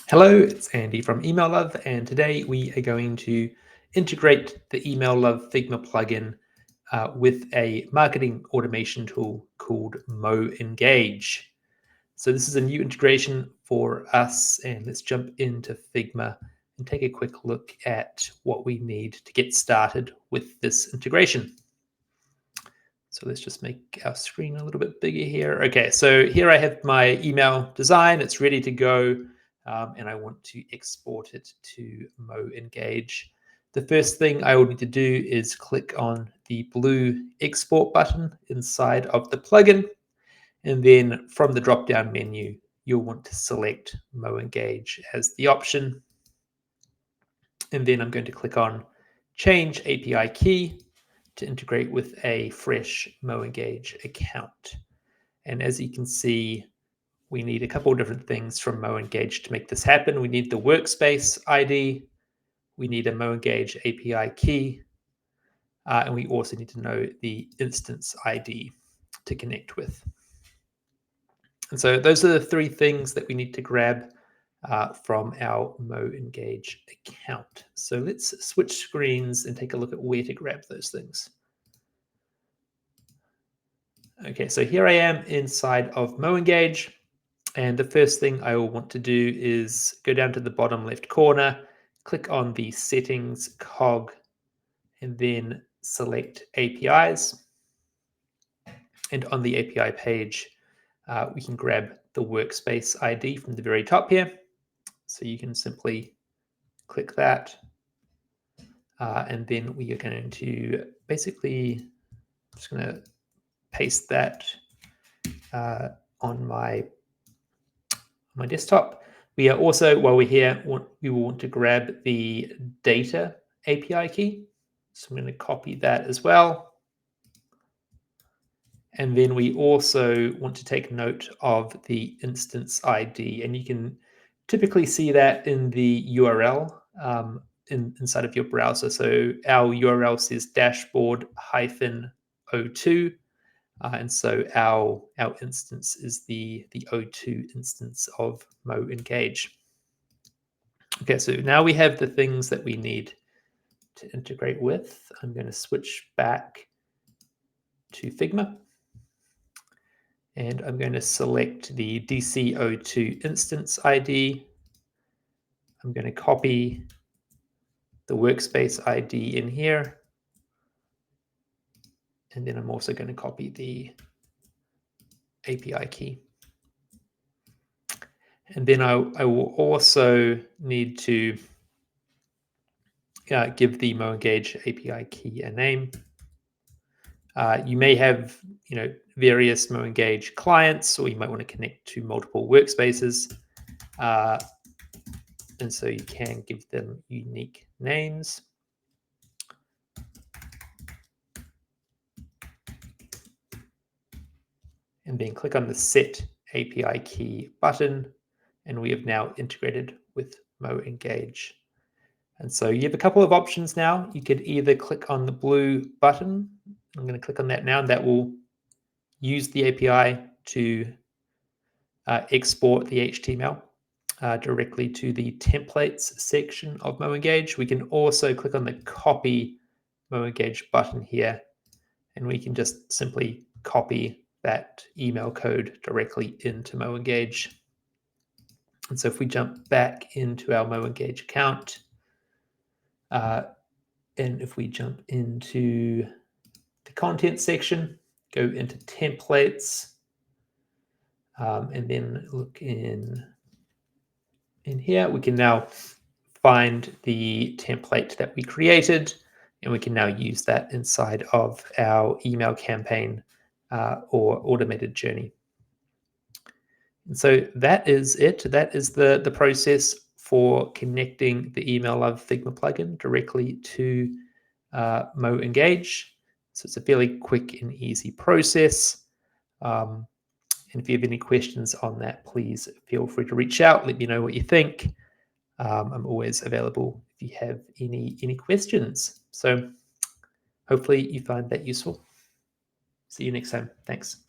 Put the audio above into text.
Hello, it's Andy from Email Love, and today we are going to integrate the Email Love Figma plugin with a marketing automation tool called MoEngage. So this is a new integration for us, and let's jump into Figma and take a quick look at what we need to get started with this integration. So let's just make our screen a little bit bigger here. Okay, so here I have my email design. It's ready to go. And I want to export it to MoEngage. The first thing I will need to do is click on the blue export button inside of the plugin. And then from the drop-down menu, you'll want to select MoEngage as the option. And then I'm going to click on Change API Key to integrate with a fresh MoEngage account. And as you can see, we need a couple of different things from MoEngage to make this happen. We need the workspace ID, we need a MoEngage API key, and we also need to know the instance ID to connect with. And so those are the three things that we need to grab from our MoEngage account. So let's switch screens and take a look at where to grab those things. Okay, so here I am inside of MoEngage. And the first thing I will want to do is go down to the bottom left corner, click on the settings cog, and then select APIs. And on the API page, we can grab the workspace ID from the very top here. So you can simply click that. And then we are going to basically, just going to paste that on my desktop. We are also, while we're here, we will want to grab the data API key. So I'm going to copy that as well. And then we also want to take note of the instance ID. And you can typically see that in the URL inside of your browser. So our URL says dashboard-o2. And so our instance is the O2 instance of MoEngage. Okay, so now we have the things that we need to integrate with. I'm going to switch back to Figma. And I'm going to select the DC02 instance ID. I'm going to copy the workspace ID in here. And then I'm also going to copy the API key. And then I will also need to give the MoEngage API key a name. You may have, various MoEngage clients, or you might want to connect to multiple workspaces. And so you can give them unique names. And then click on the Set API Key button, and we have now integrated with MoEngage. And so you have a couple of options now. You could either click on the blue button. I'm going to click on that now, and that will use the API to export the HTML directly to the templates section of MoEngage. We can also click on the copy MoEngage button here, and we can just simply copy that email code directly into MoEngage. And so if we jump back into our MoEngage account, and if we jump into the content section, go into templates, and then look in here, we can now find the template that we created, and we can now use that inside of our email campaign or automated journey. And so that is it. That is the process for connecting the Email Love Figma plugin directly to MoEngage. So it's a fairly quick and easy process. And if you have any questions on that, please feel free to reach out. Let me know what you think. I'm always available if you have any questions. So hopefully you find that useful. See you next time. Thanks.